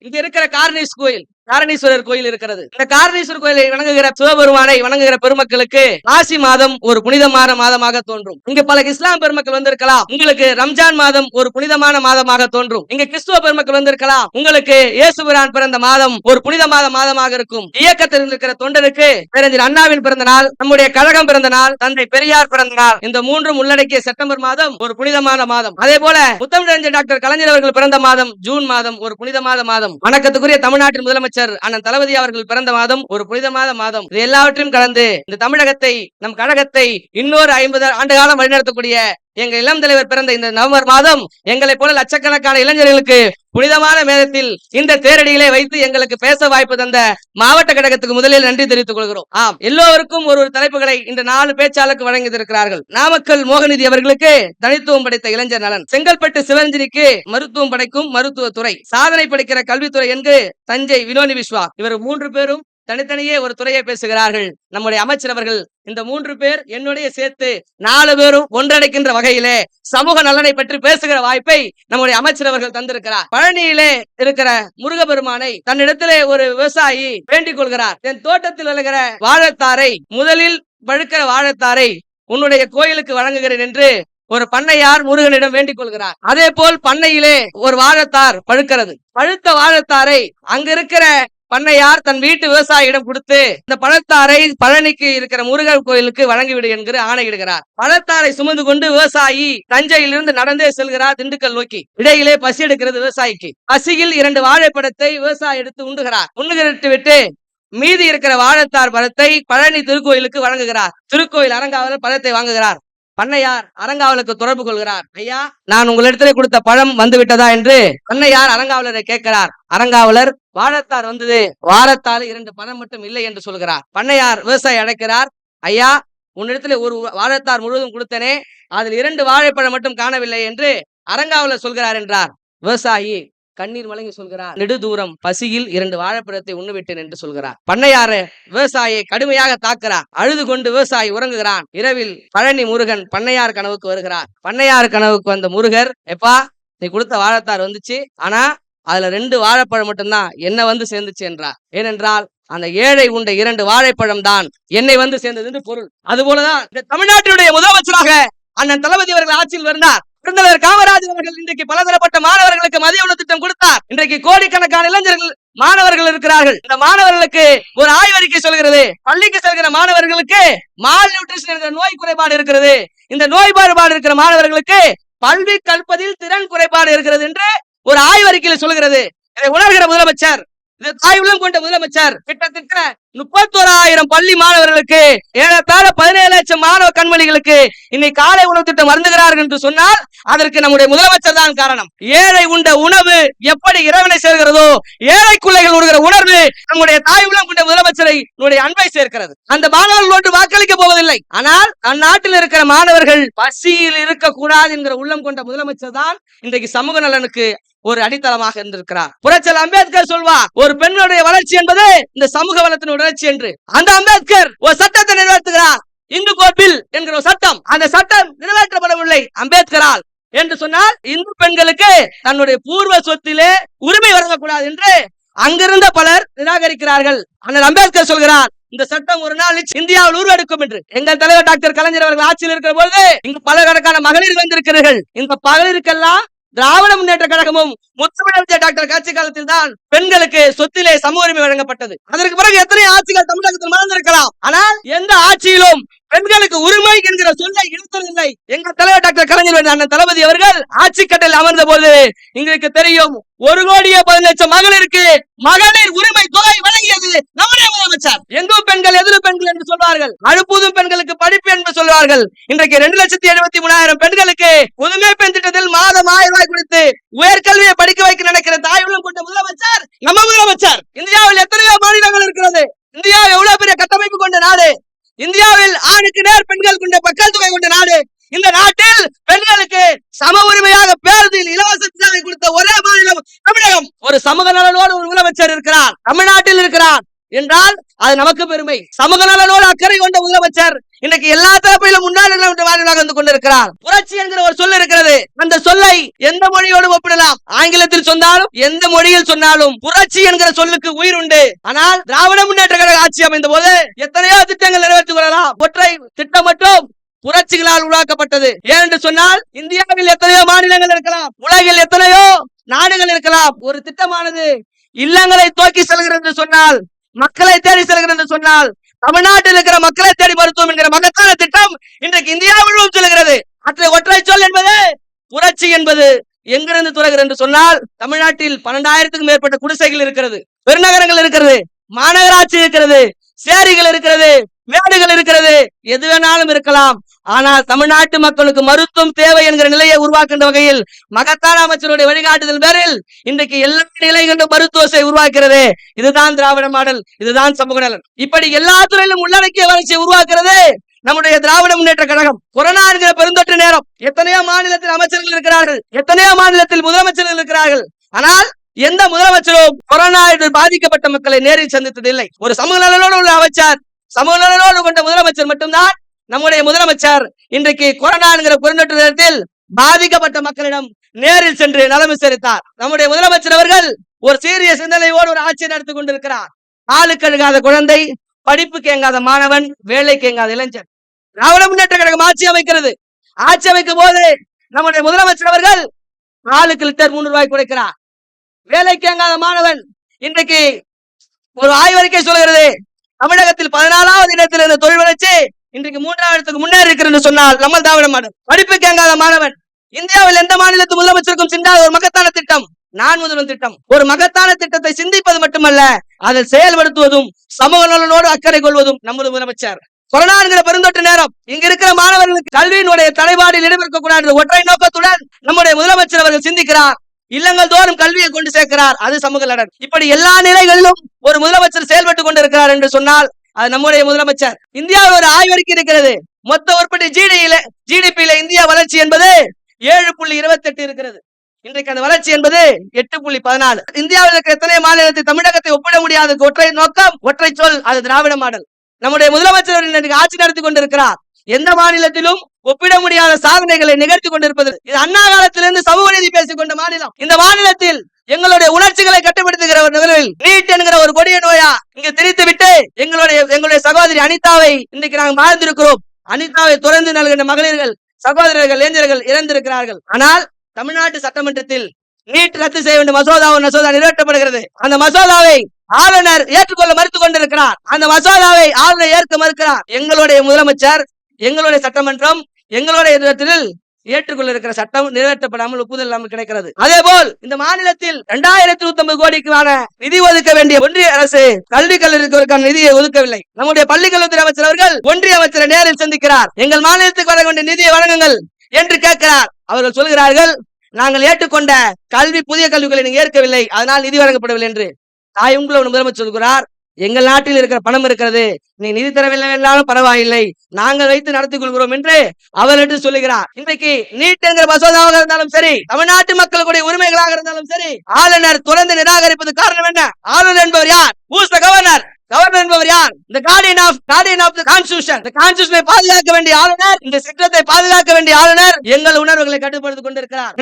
இங்க இருக்கிற காரணீஸ்வரர் கோயில் இருக்கிறது. இந்த காரணீஸ்வரர் கோயிலை வணங்குகிற சிவபெருமானை வணங்குகிற பெருமக்களுக்கு ஆசி மாதம் ஒரு புனிதமான மாதமாக தோன்றும். இங்க பல இஸ்லாம் பெருமக்கள் வந்திருக்கலாம், உங்களுக்கு ரம்ஜான் மாதம் ஒரு புனிதமான மாதமாக தோன்றும். இங்க கிறிஸ்துவ பெருமக்கள் வந்திருக்கலாம், உங்களுக்கு இயேசுபிரான் பிறந்த மாதம் ஒரு புனிதமான மாதமாக இருக்கும். இயக்கத்தில் இருக்கிற தொண்டருக்கு பேரறிஞர் அண்ணாவின் பிறந்த நாள், நம்முடைய கழகம் பிறந்த நாள், தந்தை பெரியார் பிறந்த நாள், இந்த மூன்றும் உள்ளடக்கிய செப்டம்பர் மாதம் ஒரு புனிதமான மாதம். அதே போல முத்தமிழறிஞர் டாக்டர் கலைஞர் அவர்கள் பிறந்த மாதம் ஜூன் மாதம் ஒரு புனிதமான மாதம். வணக்கத்துக்குரிய தமிழ்நாட்டின் முதலமைச்சர் அண்ணன் தளபதி அவர்கள் பிறந்த மாதம் ஒரு புனிதமான மாதம். இது எல்லாவற்றையும் கலந்து இந்த தமிழகத்தை, நம் கழகத்தை இன்னொரு 50 ஆண்டு காலம் வழிநடத்தக்கூடிய எங்க இளம் தலைவர் பிறந்த இந்த நவம்பர் மாதம் எங்களை போல லட்சக்கணக்கான இளைஞர்களுக்கு புனிதமான மேதத்தில் இந்த தேரடியிலே வைத்து எங்களுக்கு பேச வாய்ப்பு தந்த மாவட்ட கழகத்துக்கு முதலில் நன்றி தெரிவித்துக் கொள்கிறோம். எல்லோருக்கும் ஒரு தலைப்புகளை இந்த 4 பேச்சாளருக்கு வழங்கியிருக்கிறார்கள். நாமக்கல் மோகநிதி அவர்களுக்கு தனித்துவம் படைத்த இளைஞர் நலன், செங்கல்பட்டு சிவரஞ்சனிக்கு மருத்துவம் படைக்கும் மருத்துவத்துறை, சாதனை படைக்கிற கல்வித்துறை என்று தஞ்சை வினோனி விஸ்வா. இவர் 3 பேரும் தனித்தனியே ஒரு துறையை பேசுகிறார்கள். நம்முடைய அமைச்சர் அவர்கள் இந்த 3 பேர் என்னுடைய சேர்த்து 4 பேரும் ஒன்றடைக்கின்ற வகையிலே சமூக நலனை பற்றி பேசுகிற வாய்ப்பை நம்முடைய அமைச்சர் அவர்கள் தந்திருக்கிறார். பழனியிலே இருக்கிற முருகபெருமானை தன்னிடத்திலே ஒரு விவசாயி வேண்டிக் கொள்கிறார். என் தோட்டத்தில் விளைகிற வாழைத்தாரை, முதலில் பழுக்கிற வாழைத்தாரை உன்னுடைய கோயிலுக்கு வழங்குகிறேன் என்று ஒரு பண்ணையார் முருகனிடம் வேண்டிக் கொள்கிறார். அதே போல் பண்ணையிலே ஒரு வாழைத்தார் பழுக்கிறது. பழுத்த வாழைத்தாரை அங்க இருக்கிற பண்ணையார் தன் வீட்டு விவசாயியிடம் கொடுத்து இந்த பழத்தாரை பழனிக்கு இருக்கிற முருகன் கோயிலுக்கு வழங்கிவிடு என்கிற ஆணையிடுகிறார். பழத்தாரை சுமந்து கொண்டு விவசாயி தஞ்சையிலிருந்து நடந்தே செல்கிறார் திண்டுக்கல் நோக்கி. இடையிலே பசி எடுக்கிறது விவசாயிக்கு. பசியில் 2 வாழைப்பழத்தை விவசாயி எடுத்து உண்டுகிறார். உண்ணுகிட்டு விட்டு மீதி இருக்கிற வாழைத்தார் பழத்தை பழனி திருக்கோயிலுக்கு வழங்குகிறார். திருக்கோயில் அரங்காவலர் பழத்தை வாங்குகிறார். பண்ணையார் அரங்காவலுக்கு தொடர்பு கொள்கிறார். ஐயா, நான் உங்களிடத்திலே கொடுத்த பழம் வந்து விட்டதா என்று பண்ணையார் அரங்காவலரை கேட்கிறார். அரங்காவலர் வாழைத்தார் வந்தது, வாரத்தால் 2 பழம் மட்டும் இல்லை என்று சொல்கிறார். பண்ணையார் விவசாயி அழைக்கிறார். ஐயா, உன்னிடத்திலே ஒரு வாழைத்தார் முழுவதும் கொடுத்தனே, அதில் 2 வாழைப்பழம் மட்டும் காணவில்லை என்று அரங்காவலர் சொல்கிறார் என்றார். விவசாயி கண்ணீர் வழங்கி சொல்கிறார், நெடுதூரம் பசியில் 2 வாழைப்பழத்தை உண்ணுவிட்டேன் என்று சொல்கிறார். பண்ணையாறு விவசாயியை கடுமையாக தாக்குறார். அழுது கொண்டு விவசாயி உறங்குகிறான். இரவில் பழனி முருகன் பண்ணையார் கனவுக்கு வருகிறார். பண்ணையார் கனவுக்கு வந்த முருகர், எப்பா நீ கொடுத்த வாழைத்தார் வந்துச்சு, ஆனா அதுல 2 வாழைப்பழம் மட்டும்தான் என்ன வந்து சேர்ந்துச்சு என்றார். ஏனென்றால் அந்த ஏழை உண்ட 2 வாழைப்பழம் தான் என்னை வந்து சேர்ந்தது என்று பொருள். அதுபோலதான் இந்த தமிழ்நாட்டினுடைய முதலமைச்சராக அண்ணன் தளபதி அவர்கள் ஆட்சியில் வருகிறார். பெருந்தலைவர் காமராஜர் அவர்கள் இன்றைக்கு பலதரப்பட்ட மாணவர்களுக்கு மதிய உணவு திட்டம் கொடுத்தார். இன்றைக்கு கோடிக்கணக்கான இளைஞர்கள் மாணவர்கள் இருக்கிறார்கள். இந்த மாணவர்களுக்கு ஒரு ஆய்வறிக்கை சொல்கிறது, பள்ளிக்கு செல்கிற மாணவர்களுக்கு மால் நியூட்ரிஷன் என்கிற நோய் குறைபாடு இருக்கிறது. இந்த நோய் பாடுபாடு இருக்கிற மாணவர்களுக்கு கல்வி கற்பதில் திறன் குறைபாடு இருக்கிறது என்று ஒரு ஆய்வறிக்கையில் சொல்கிறது. இதை உணர்கிற முதலமைச்சர், இது தாய் உள்ளம் கொண்ட முதலமைச்சர், கிட்டத்தட்ட 31,000 பள்ளி மாணவர்களுக்கு, ஏறத்தாழ 17 லட்சம் மாணவ கண்மணிகளுக்கு இன்னைக்கு காலை உணவு திட்டம் மருந்துகிறார்கள் என்று சொன்னால் அதற்கு நம்முடைய முதலமைச்சர் தான் காரணம். ஏழை உண்ட உணவு எப்படி இறைவனை சேர்கிறதோ, ஏழைக்குள்ளைகள் உண்கிற உணர்வு நம்முடைய தாய் உள்ளம் கொண்ட முதலமைச்சரை அன்பை சேர்க்கிறது. அந்த மாணவர்கள் ஒன்று வாக்களிக்க போவதில்லை. ஆனால் அந்நாட்டில் இருக்கிற மாணவர்கள் பசியில் இருக்கக்கூடாது என்கிற உள்ளம் கொண்ட முதலமைச்சர் தான் இன்றைக்கு சமூக நலனுக்கு ஒரு அடித்தளமாக இருந்திருக்கிறார். புரட்சியாளர் அம்பேத்கர் சொல்வார், ஒரு பெண்ணுடைய வளர்ச்சி என்பது இந்த சமூக வளத்தின் வளர்ச்சி என்று. அந்த அம்பேத்கர் ஒரு சட்டத்தை நிறைவேற்றுகிறார், இந்து கோப்பில் என்கிற ஒரு சட்டம். அந்த சட்டம் நிறைவேற்றப்படவில்லை அம்பேத்கரால் என்று சொன்னால் இந்து பெண்களுக்கு தன்னுடைய பூர்வ சொத்திலே உரிமை வழங்கக்கூடாது என்று அங்கிருந்த பலர் நிராகரிக்கிறார்கள். அண்ணல் அம்பேத்கர் சொல்கிறார், இந்த சட்டம் ஒரு நாள் இந்தியாவில் உருவெடுக்கும் என்று. எங்கள் தலைவர் டாக்டர் கலைஞர் அவர்கள் ஆட்சியில் இருக்கிற பொழுது இங்கு பலகணக்கான மகளிர் வந்திருக்கிறார்கள். இந்த மகளிருக்கெல்லாம் திராவிட முன்னேற்ற கழகமும் முத்தமிழர் டாக்டர் கட்சி காலத்தில் தான் பெண்களுக்கு சொத்திலே சம உரிமை வழங்கப்பட்டது. அதற்கு பிறகு எத்தனை ஆட்சிகள் தமிழகத்தில் மறந்திருக்கலாம், ஆனால் எந்த ஆட்சியிலும் பெண்களுக்கு உரிமை என்கிற சொல்லை இழுத்ததில்லை. எங்கள் தலைவர் டாக்டர் கலைஞர் அண்ணன் தளபதி அவர்கள் ஆட்சி கட்டில் அமர்ந்த போது எங்களுக்கு தெரியும், 1,15,00,000 மகளிருக்கு மகளிர் உரிமை தொகை வழங்கியது நம்முடைய முதலமைச்சர். எங்கும் பெண்கள் எதிரும் பெண்கள் என்று சொல்வார்கள், அழுப்புதும் பெண்களுக்கு படிப்பு என்று சொல்வார்கள். இன்றைக்கு 2,73,000 பெண்களுக்கு புதுமை பெண் திட்டத்தில் மாதம் 1000 ரூபாய் கொடுத்து உயர்கல்வியை படிக்க வைக்க நினைக்கிற தாய் உள்ளம் கொண்ட முதலமைச்சர் நம்ம முதலமைச்சர். இந்தியாவில் எத்தனையோ மாநிலங்கள் இருக்கிறது. இந்தியா எவ்வளவு பெரிய கட்டமைப்பு கொண்ட நாடு. இந்தியாவில் ஆணுக்கு நேர் பெண்கள் கொண்ட மக்கள் தொகை கொண்ட நாடு. இந்த நாட்டில் பெண்களுக்கு சம உரிமையாக பேருந்தில் இலவச சேவை கொடுத்த ஒரே மாநிலம் தமிழகம். ஒரு சமூக நலனோடு ஒரு முதலமைச்சர் இருக்கிறார், தமிழ்நாட்டில் இருக்கிறார். என்றால் அது நமக்கு பெருமை. சமூக நலனோடு அக்கறை கொண்ட முதலமைச்சர் இன்னைக்கு எல்லா தரப்பிலும் முன்னாள் வந்து கொண்டிருக்கிறார். புரட்சி என்கிற ஒரு சொல் இருக்கிறது. அந்த சொல்லை எந்த மொழியோடு ஒப்பிடலாம். ஆங்கிலத்தில் சொன்னாலும் எந்த மொழியில் சொன்னாலும் புரட்சி என்கிற சொல்லுக்கு உயிர் உண்டு. ஆனால் திராவிட முன்னேற்ற கழக ஆட்சி அமைந்த போது எத்தனையோ திட்டங்கள் நிறைவேற்றிக் கொள்ளலாம். ஒற்றை திட்டம் மட்டும் புரட்சிகளால் உருவாக்கப்பட்டது. ஏனென்று சொன்னால் இந்தியாவில் எத்தனையோ மாநிலங்கள் இருக்கலாம், உலகில் எத்தனையோ நாடுகள் இருக்கலாம். ஒரு திட்டமானது இல்லங்களை தோக்கி செல்கிறது என்று சொன்னால், மக்களை தேடி செல்கிறது என்று சொன்னால், தமிழ்நாட்டில் இருக்கிற மக்களை தேடி மருத்துவம் என்கிற மகத்தான திட்டம் இன்றைக்கு இந்தியா முழுவதும் செல்கிறது. ஒற்றை சொல் என்பது புரட்சி என்பது எங்கிருந்து துறகிறது என்று சொன்னால், தமிழ்நாட்டில் 12,000க்கும் மேற்பட்ட குடிசைகள் இருக்கிறது, பெருநகரங்கள் இருக்கிறது, மாநகராட்சி இருக்கிறது, சேரிகள் இருக்கிறது, மேடுகள் இருக்கிறது, எது வேணாலும் இருக்கலாம். ஆனால் தமிழ்நாட்டு மக்களுக்கு மருத்துவம் தேவை என்கிற நிலையை உருவாக்குகின்ற வகையில் மகத்தான அமைச்சருடைய வழிகாட்டுதல் பேரில் இன்றைக்கு எல்லா நிலைகளும் மருத்துவத்தை உருவாக்குகிறது. இதுதான் திராவிட மாடல், இதுதான் சமூக நலன். இப்படி எல்லா துறையிலும் உள்ளடக்கிய வளர்ச்சியை உருவாக்குறது நம்முடைய திராவிட முன்னேற்ற கழகம். கொரோனா என்கிற பெருந்தொற்று நேரம் எத்தனையோ மாநிலத்தில் அமைச்சர்கள் இருக்கிறார்கள், எத்தனையோ மாநிலத்தில் முதலமைச்சர்கள் இருக்கிறார்கள். ஆனால் எந்த முதலமைச்சரும் கொரோனா பாதிக்கப்பட்ட மக்களை நேரில் சந்தித்ததில்லை. ஒரு சமூக நலனோடு உள்ள அமைச்சர், சமூக நலனோடு கொண்ட முதலமைச்சர் மட்டும்தான் நம்முடைய முதலமைச்சர். இன்றைக்கு கொரோனா என்கிற பெருந்தொற்று நேரத்தில் பாதிக்கப்பட்ட மக்களிடம் நேரில் சென்று நலம் விசாரித்தார். நம்முடைய முதலமைச்சர் அவர்கள் ஒரு சீரிய சிந்தனையோடு ஒரு ஆட்சி நடத்தி கொண்டிருக்கிறார். ஆளுக்கு அழுகாத குழந்தை, படிப்புக்கு ஏங்காத மாணவன், வேலைக்கு ஏங்காத இளைஞர். திராவிட முன்னேற்ற கழகம் ஆட்சி அமைக்கிறது. ஆட்சி அமைக்கும் போது நம்முடைய முதலமைச்சர் அவர்கள் 4 லிட்டர் 3 ரூபாய் குறைக்கிறார். வேலைக்கு ஏங்காத மாணவன் இன்றைக்கு ஒரு ஆய்வறிக்கை சொல்கிறது, தமிழகத்தில் 14வது இடத்தில் இருந்த தொழில் வளர்ச்சி இன்றைக்கு 3வது இடத்துக்கு முன்னேறி இருக்கிறது சொன்னால் நம்ம திராவிட மாடல். படிப்புக்கு ஏங்காத மாணவன் இந்தியாவில் எந்த மாநிலத்து முதலமைச்சருக்கும் சிந்தாத ஒரு மகத்தான திட்டம் நான் முதல்வன் திட்டம். ஒரு மகத்தான திட்டத்தை சிந்திப்பது மட்டுமல்ல, அதை செயல்படுத்துவதும் சமூக நலனோடு அக்கறை கொள்வதும் நமது முதலமைச்சர். கொரோனா என்கிற பெருந்தொற்று நேரம் இங்க இருக்கிற மாணவர்களுக்கு கல்வியினுடைய தலைபாடில் இடம்பெறக்கூடாது ஒற்றை நோக்கத்துடன் நம்முடைய முதலமைச்சர் அவர்கள் சிந்திக்கிறார். இல்லங்கள் தோறும் கல்வியை கொண்டு சேர்க்கிறார். அது சமூக நலன். இப்படி எல்லா நிலைகளிலும் ஒரு முதலமைச்சர் செயல்பட்டுக் கொண்டிருக்கிறார் என்று சொன்னால் அது நம்முடைய முதலமைச்சர். இந்தியாவில் ஒரு ஆய்வறிக்கை இருக்கிறது. மொத்த உற்பத்தி ஜிடிபியில இந்தியா வளர்ச்சி என்பது 7.28 இருக்கிறது. இன்றைக்கு அந்த வளர்ச்சி என்பது 8.14. இந்தியாவில் இருக்கிற எத்தனை மாநிலத்தை தமிழகத்தை ஒப்பிட முடியாத ஒற்றை நோக்கம், ஒற்றை சொல், அது திராவிட மாடல். நம்முடைய முதலமைச்சர் இன்றைக்கு ஆட்சி நடத்தி கொண்டிருக்கிறார். எந்த மாநிலத்திலும் ஒப்பிட முடியாத சாதனைகளை நிகழ்த்தி கொண்டிருப்பது. இது அண்ணா காலத்திலிருந்து சமூக நீதி பேசிக் கொண்ட மாநிலம். இந்த மாநிலத்தில் எங்களுடைய உணர்ச்சிகளை கட்டுப்படுத்துகிற ஒரு நிலையில் நீட் என்கிற ஒரு கொடிய நோயா இங்கு திரித்து விட்டு எங்களுடைய சகோதரி அனிதாவை இன்றைக்கு நாங்கள் வாழ்ந்திருக்கிறோம். அனிதாவை தொடர்ந்து நல்கின்ற மகளிர்கள், சகோதரர்கள், இளைஞர்கள் இறந்திருக்கிறார்கள். ஆனால் தமிழ்நாட்டு சட்டமன்றத்தில் நீட் ரத்து செய்ய வேண்டிய மசோதா நிறைவேற்றப்படுகிறது. அந்த மசோதாவை ஆளுநர் ஏற்றுக்கொள்ள மறுத்துக் கொண்டிருக்கிறார். அந்த மசோதாவை ஆளுநர் ஏற்க மறுக்கிறார். எங்களுடைய முதலமைச்சர், எங்களுடைய சட்டமன்றம், எங்களுடைய இடத்தில் ஏற்றுக்கொள்ள இருக்கிற சட்டம் நிறைவேற்றப்படாமல் ஒப்புதல் இல்லாமல் கிடைக்கிறது. அதே போல் இந்த மாநிலத்தில் 2150 கோடிக்கான நிதி ஒதுக்க வேண்டிய ஒன்றிய அரசு கல்வி கல்லூரிக்கான நிதியை ஒதுக்கவில்லை. நம்முடைய பள்ளிக்கல்வித்துறை அமைச்சர் அவர்கள் ஒன்றிய அமைச்சரை நேரில் சந்திக்கிறார். எங்கள் மாநிலத்துக்கு வழங்க வேண்டிய நிதியை வழங்குங்கள் என்று கேட்கிறார். அவர்கள் சொல்கிறார்கள், நாங்கள் ஏற்றுக்கொண்ட புதிய கல்விகளை நீங்க ஏற்கவில்லை, அதனால் நிதி வழங்கப்படவில்லை என்று. உங்களை முதலமைச்சர் சொல்கிறார், எங்கள் நாட்டில் இருக்கிற பணம் இருக்கிறது, நீ நிதி தரவில்லை என்றாலும் பரவாயில்லை, நாங்கள் வைத்து நடத்திக் கொள்கிறோம் என்று அவர் என்று சொல்லுகிறார். இன்றைக்கு நீட் என்கிற மசோதாவாக இருந்தாலும் சரி, தமிழ்நாட்டு மக்களுடைய உரிமைகளாக இருந்தாலும் சரி, ஆளுநர் தொடர்ந்து நிராகரிப்பது காரணம் என்ன? ஆளுநர் என்பவர் யார்? கவர்னர் என்பவர் யார்? The guardian of the constitution. The constitution பாதுகாக்க வேண்டிய ஆளுநர், இந்த சட்டத்தை பாதுகாக்க வேண்டிய ஆளுநர் எங்கள் உணர்வுகளை கட்டுப்படுத்திக் கொண்டிருக்கிறார்.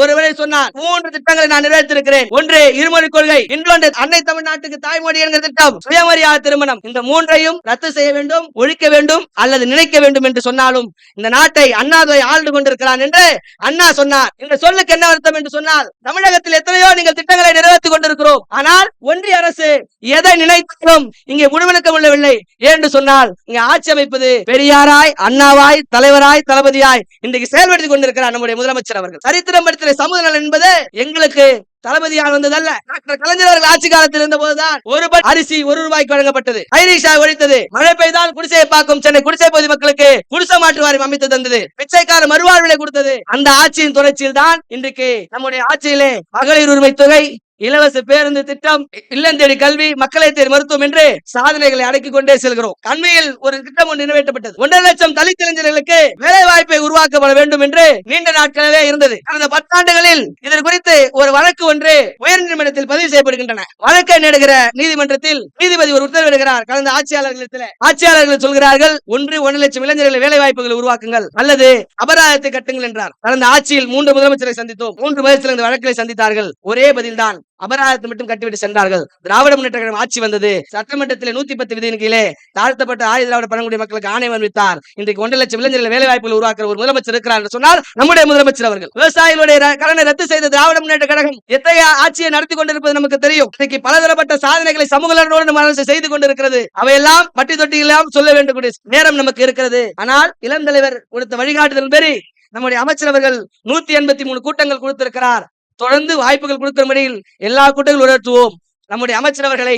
ஒருவரை சொன்னார், 3 திட்டங்களை நான் நிறைவேற்றிருக்கிறேன். ஒன்று இருமொழி கொள்கை, இன்னொன்று அன்னை தமிழ்நாட்டுக்கு தாய்மொழி என்கிற திட்டம், சுயமரியாதை திருமணம். இந்த 3ஐயும் ரத்து செய்ய வேண்டும், ஒழிக்க வேண்டும் அல்லது நினைக்க வேண்டும் என்று சொன்னாலும் இந்த நாட்டை அண்ணாதுரை ஆழ்ந்து கொண்டிருக்கிறான் என்று அண்ணா சொன்னார். இந்த சொல்லுக்கு என்ன அர்த்தம் என்று சொன்னால், தமிழகத்தில் எத்தனையோ நீங்கள் திட்டங்களை நிறைவேற்றிக் கொண்டிருக்கிறோம், ஆனால் ஒன்றிய அரசு எதை நினைத்தாலும் இங்கே முடிவெடுக்க முடியவில்லை என்று சொன்னால், இங்கே ஆட்சி அமைப்பது பெரியாராய், அண்ணாவாய், தலைவராய், தளபதியாய் இன்றைக்கு செயல்படுத்திக் கொண்டிருக்கிறார் நம்முடைய முதலமைச்சர் அவர்கள். சரித்திரம் படித்த சமூக நலன் என்பது எங்களுக்கு தளபதியாக வந்ததல்ல. டாக்டர் கலைஞர் அவர்கள் ஆட்சி காலத்தில் இருந்த போதுதான் ஒரு அரிசி 1 ரூபாய்க்கு வழங்கப்பட்டது. ஐரிஷா ஒழித்தது. மழை பெய்தால் குடிசையை பார்க்கும் சென்னை குடிசை பகுதி மக்களுக்கு குடிசை மாற்று வாரியம் அமைத்து தந்தது. பிச்சைக்கார மறுவாழ்விலை கொடுத்தது. அந்த ஆட்சியின் தொடர்ச்சியில் தான் இன்றைக்கு நம்முடைய ஆட்சியிலே மகளிர் உரிமை தொகை, இலவச பேருந்து திட்டம், இல்லம் தேடி கல்வி, மக்களை தேடி மருத்துவம் என்று சாதனைகளை அடக்கிக் கொண்டே செல்கிறோம். அண்மையில் ஒரு திட்டம் ஒன்று நிறைவேற்றப்பட்டது. 1.5 லட்சம் தலித் இளைஞர்களுக்கு வேலை வாய்ப்பை உருவாக்கப்பட வேண்டும் என்று நீண்ட நாட்களே இருந்தது. கடந்த 10 ஆண்டுகளில் இது குறித்து ஒரு வழக்கு ஒன்று உயர்நீதிமன்றத்தில் பதிவு செய்யப்படுகின்றன. வழக்கை நேடுகிற நீதிமன்றத்தில் நீதிபதி ஒரு உத்தரவிடுகிறார். கடந்த ஆட்சியாளர்கள் சொல்கிறார்கள், 1 லட்சம் இளைஞர்களை வேலை வாய்ப்புகளை உருவாக்குங்கள் அல்லது அபராதத்தை கட்டுங்கள் என்றார். கடந்த ஆட்சியில் 3 முதலமைச்சரை சந்தித்தோம். 3 முதலமைச்சர்கள் இந்த வழக்கை சந்தித்தார்கள். ஒரே பதில்தான், அபராதத்தை மட்டும் கட்டிவிட்டு சென்றார்கள். திராவிட முன்னேற்ற கழகம் ஆட்சி வந்தது. சட்டமன்றத்தில் 110 விதியின் கீழே தாழ்த்தப்பட்ட ஆயுத திராவிட பழங்குடி மக்களுக்கு ஆணை அறிவித்தார். இன்றைக்கு 1 லட்சம் இளைஞர்கள் வேலை வாய்ப்புகள் உருவாக்குற ஒரு முதலமைச்சர் இருக்கிறார் என்று சொன்னால் நம்முடைய முதலமைச்சர் அவர்கள். விவசாயிகளுடைய கடனை ரத்து செய்த திராவிட முன்னேற்ற கழகம் எத்தகைய ஆட்சியை நடத்தி கொண்டிருப்பது நமக்கு தெரியும். இன்னைக்கு பலதரப்பட்ட சாதனைகளை சமூக நலனோடு செய்து கொண்டிருக்கிறது. அவையெல்லாம் பட்டி தொட்டியெல்லாம் சொல்ல வேண்டும் நேரம் நமக்கு இருக்கிறது. ஆனால் இளம் தலைவர் கொடுத்த வழிகாட்டுதல் பெறி நம்முடைய அமைச்சர் அவர்கள் 183 கூட்டங்கள் கொடுத்திருக்கிறார். தொடர்ந்து வாய்ப்புகள் கொடுக்கிற முறையில் எல்லா கூட்டங்களும் உயர்த்துவோம். நம்முடைய அமைச்சர் அவர்களை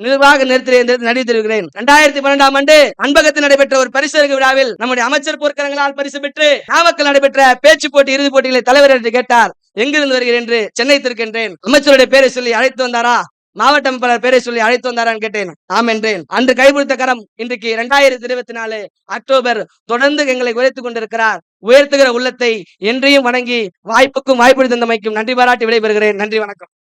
நிர்வாக நிறுத்தி நன்றி தெரிவிக்கிறேன். 2012ஆம் ஆண்டு அன்பகத்தில் நடைபெற்ற ஒரு பரிசு விழாவில் நம்முடைய அமைச்சர் போர்க்களங்களால் பரிசு பெற்று நாமக்கல் நடைபெற்ற பேச்சு போட்டி இறுதிப் போட்டிகளை தலைவர் என்று கேட்டார். எங்கிருந்து வருகிறேன் என்று சென்னை திருக்கின்றேன். அமைச்சருடைய பேரை சொல்லி அழைத்து வந்தாரா, மாவட்ட அமைப்பாளர் பேரை சொல்லி அழைத்து வந்தாரான்னு கேட்டேன். ஆம் என்றேன். அன்று கைபிடித்த கரம் இன்றைக்கு 2024 அக்டோபர் தொடர்ந்து எங்களை உயர்த்திக் கொண்டிருக்கிறார். உயர்த்துகிற உள்ளத்தை என்றையும் வணங்கி வாய்ப்புக்கும் வாய்ப்பு தந்தமைக்கும் நன்றி பாராட்டி விடைபெறுகிறேன். நன்றி, வணக்கம்.